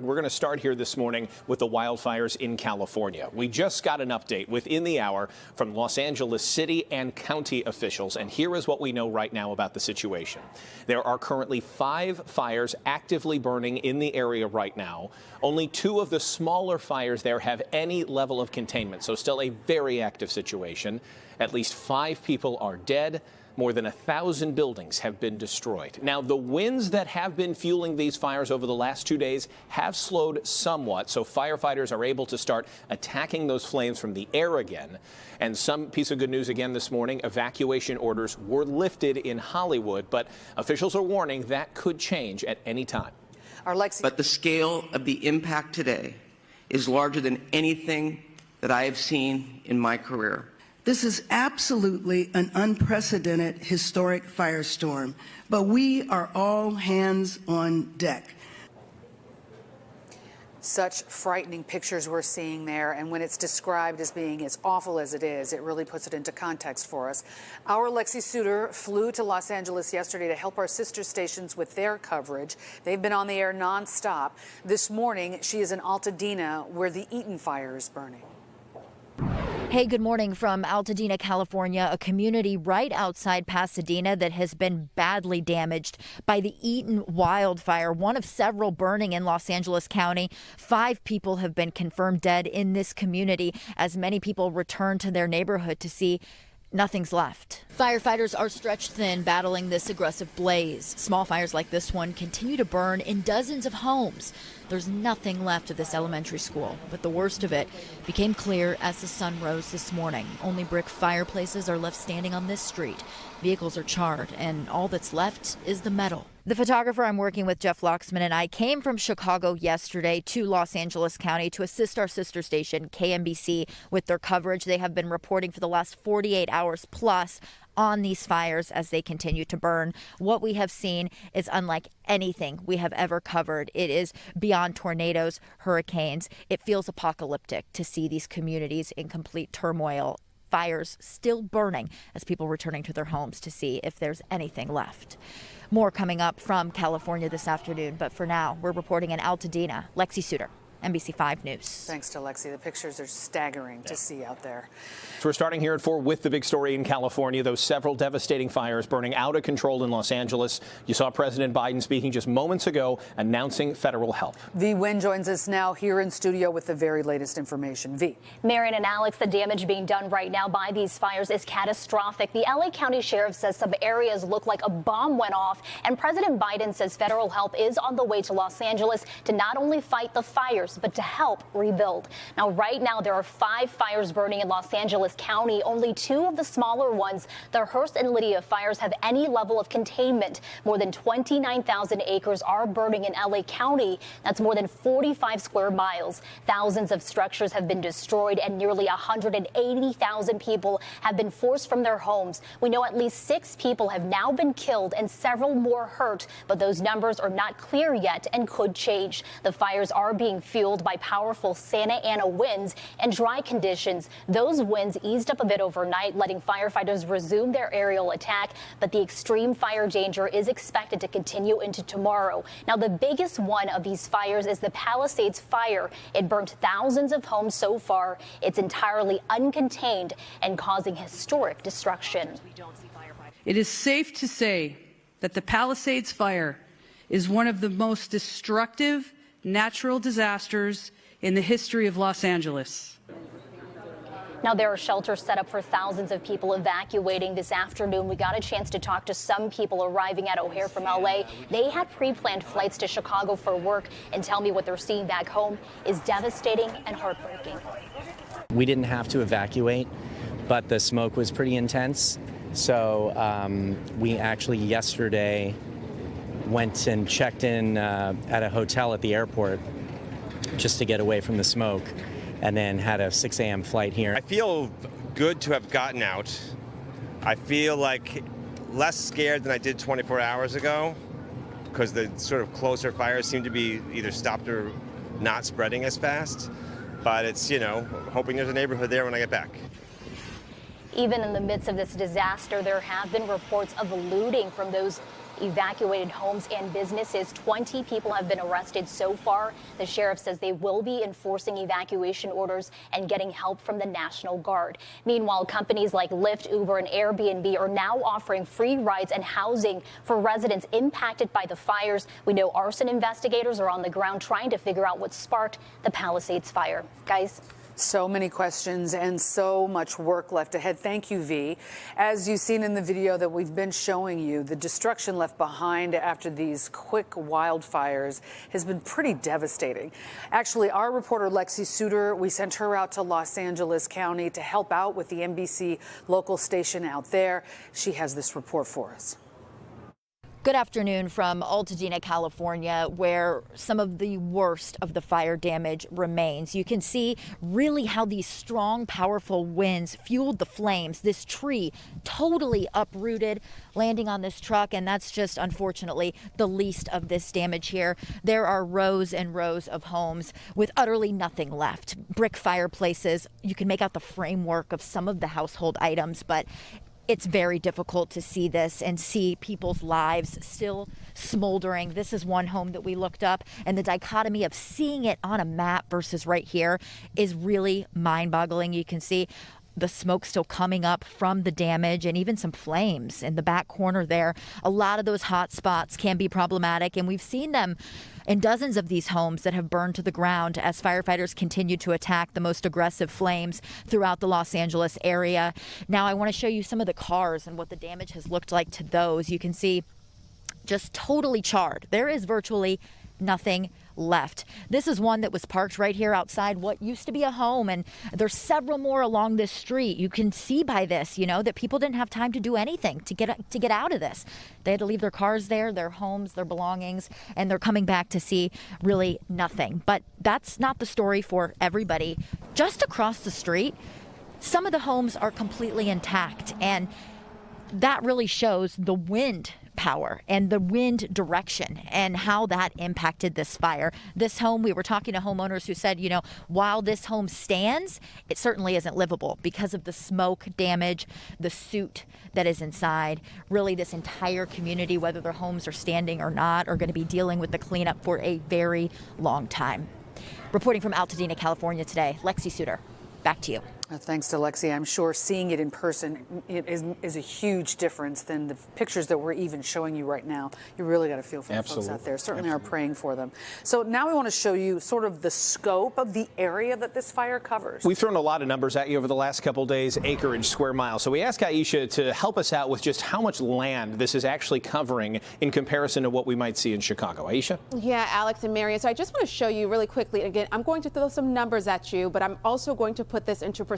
We're going to start here this morning with the wildfires in California. We just got an update within the hour from Los Angeles City and county officials, and here is what we know right now about the situation. There are currently 5 fires actively burning in the area right now. Only 2 of the smaller fires there have any level of containment, so still a very active situation. At least 5 people are dead. More than 1,000 buildings have been destroyed. Now, the winds that have been fueling these fires over the last 2 days have slowed somewhat, so firefighters are able to start attacking those flames from the air again. And some piece of good news again this morning, evacuation orders were lifted in Hollywood, but officials are warning that could change at any time. But the scale of the impact today is larger than anything that I have seen in my career. This is absolutely an unprecedented historic firestorm, but we are all hands on deck. Such frightening pictures we're seeing there, and when it's described as being as awful as it is, it really puts it into context for us. Our Lexi Suter flew to Los Angeles yesterday to help our sister stations with their coverage. They've been on the air nonstop. This morning, she is in Altadena, where the Eaton fire is burning. Hey, good morning from Altadena, California, a community right outside Pasadena that has been badly damaged by the Eaton wildfire, one of several burning in Los Angeles County. 5 people have been confirmed dead in this community as many people return to their neighborhood to see nothing's left. Firefighters are stretched thin battling this aggressive blaze. Small fires like this one continue to burn in dozens of homes. There's nothing left of this elementary school, but the worst of it became clear as the sun rose this morning. Only brick fireplaces are left standing on this street. Vehicles are charred, and all that's left is the metal. The photographer I'm working with, Jeff Loxman, and I came from Chicago yesterday to Los Angeles County to assist our sister station, KMBC, with their coverage. They have been reporting for the last 48 hours plus on these fires as they continue to burn. What we have seen is unlike anything we have ever covered. It is beyond tornadoes, hurricanes. It feels apocalyptic to see these communities in complete turmoil. Fires still burning as people returning to their homes to see if there's anything left. More coming up from California this afternoon, but for now, we're reporting in Altadena. Lexi Suter, NBC5 News. Thanks to Lexi. The pictures are staggering to see out there. So we're starting here at 4 with the big story in California. Those several devastating fires burning out of control in Los Angeles. You saw President Biden speaking just moments ago, announcing federal help. V. Nguyen joins us now here in studio with the very latest information. V. Marion and Alex, the damage being done right now by these fires is catastrophic. The LA County Sheriff says some areas look like a bomb went off, and President Biden says federal help is on the way to Los Angeles to not only fight the fires, but to help rebuild. Now, right now, there are 5 fires burning in Los Angeles County. Only 2 of the smaller ones, the Hearst and Lydia fires, have any level of containment. More than 29,000 acres are burning in LA County. That's more than 45 square miles. Thousands of structures have been destroyed, and nearly 180,000 people have been forced from their homes. We know at least 6 people have now been killed and several more hurt, but those numbers are not clear yet and could change. The fires are being fueled by powerful Santa Ana winds and dry conditions. Those winds eased up a bit overnight, letting firefighters resume their aerial attack, but the extreme fire danger is expected to continue into tomorrow. Now, the biggest one of these fires is the Palisades fire. It burnt thousands of homes so far. It's entirely uncontained and causing historic destruction. It is safe to say that the Palisades fire is one of the most destructive natural disasters in the history of Los Angeles. Now, there are shelters set up for thousands of people evacuating this afternoon. We got a chance to talk to some people arriving at O'Hare from LA. They had pre-planned flights to Chicago for work and tell me what they're seeing back home is devastating and heartbreaking. We didn't have to evacuate, but the smoke was pretty intense. So we actually yesterday went and checked in at a hotel at the airport just to get away from the smoke, and then had a 6 a.m. flight here. I feel good to have gotten out. I feel like less scared than I did 24 hours ago, because the sort of closer fires seem to be either stopped or not spreading as fast. But it's, you know, hoping there's a neighborhood there when I get back. Even in the midst of this disaster, there have been reports of looting from those evacuated homes and businesses. 20 people have been arrested so far. The sheriff says they will be enforcing evacuation orders and getting help from the National Guard. Meanwhile, companies like Lyft, Uber, and Airbnb are now offering free rides and housing for residents impacted by the fires. We know arson investigators are on the ground trying to figure out what sparked the Palisades fire. Guys. So many questions and so much work left ahead. Thank you, V. As you've seen in the video that we've been showing you, the destruction left behind after these quick wildfires has been pretty devastating. Actually, our reporter Lexi Suter, we sent her out to Los Angeles County to help out with the NBC local station out there. She has this report for us. Good afternoon from Altadena, California, where some of the worst of the fire damage remains. You can see really how these strong, powerful winds fueled the flames. This tree totally uprooted, landing on this truck, and that's just, unfortunately, the least of this damage here. There are rows and rows of homes with utterly nothing left. Brick fireplaces. You can make out the framework of some of the household items, but it's very difficult to see this and see people's lives still smoldering. This is one home that we looked up, and the dichotomy of seeing it on a map versus right here is really mind-boggling. You can see the smoke still coming up from the damage and even some flames in the back corner there. A lot of those hot spots can be problematic, and we've seen them in dozens of these homes that have burned to the ground as firefighters continue to attack the most aggressive flames throughout the Los Angeles area. Now I want to show you some of the cars and what the damage has looked like to those. You can see just totally charred. There is virtually nothing left. This is one that was parked right here outside what used to be a home, and there's several more along this street. You can see by this, that people didn't have time to do anything to get out of this. They had to leave their cars there, their homes, their belongings, and they're coming back to see really nothing. But that's not the story for everybody. Just across the street, some of the homes are completely intact, and that really shows the wind power and the wind direction and how that impacted this fire. This home, we were talking to homeowners who said, while this home stands, it certainly isn't livable because of the smoke damage, the soot that is inside. Really, this entire community, whether their homes are standing or not, are going to be dealing with the cleanup for a very long time. Reporting from Altadena, California today, Lexi Suter, back to you. Thanks to Lexi. I'm sure seeing it in person is a huge difference than the pictures that we're even showing you right now. You really got to feel for the folks out there. Certainly are praying for them. So now we want to show you sort of the scope of the area that this fire covers. We've thrown a lot of numbers at you over the last couple of days, acreage, square miles. So we asked Aisha to help us out with just how much land this is actually covering in comparison to what we might see in Chicago. Aisha? Yeah, Alex and Marion. So I just want to show you really quickly. Again, I'm going to throw some numbers at you, but I'm also going to put this into perspective.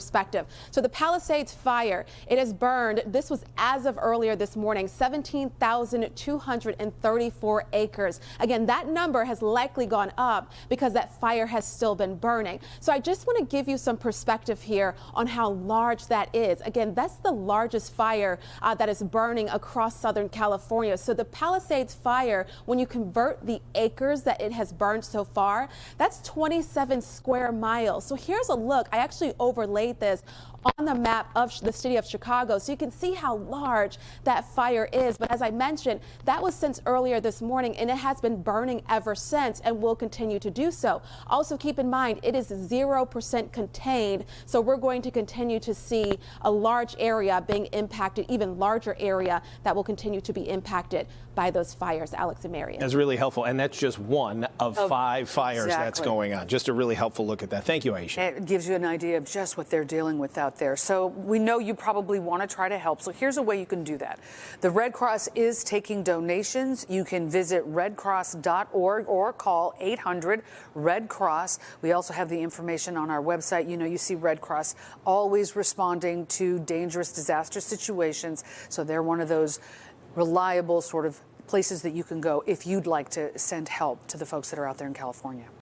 So the Palisades fire, it has burned, this was as of earlier this morning, 17,234 acres. Again, that number has likely gone up because that fire has still been burning. So I just want to give you some perspective here on how large that is. Again, that's the largest fire that is burning across Southern California. So the Palisades fire, when you convert the acres that it has burned so far, that's 27 square miles. So here's a look. I actually overlaid this on the map of the city of Chicago, so you can see how large that fire is. But as I mentioned, that was since earlier this morning, and it has been burning ever since and will continue to do so. Also keep in mind, it is 0% contained, so we're going to continue to see a large area being impacted, even larger area that will continue to be impacted by those fires. Alex and Marion. That's really helpful, and that's just one of 5 fires that's going on. Just a really helpful look at that. Thank you, Aisha. It gives you an idea of just what they're dealing with out there. So we know you probably want to try to help. So here's a way you can do that. The Red Cross is taking donations. You can visit redcross.org or call 800-RED-CROSS. We also have the information on our website. You see Red Cross always responding to dangerous disaster situations. So they're one of those reliable sort of places that you can go if you'd like to send help to the folks that are out there in California.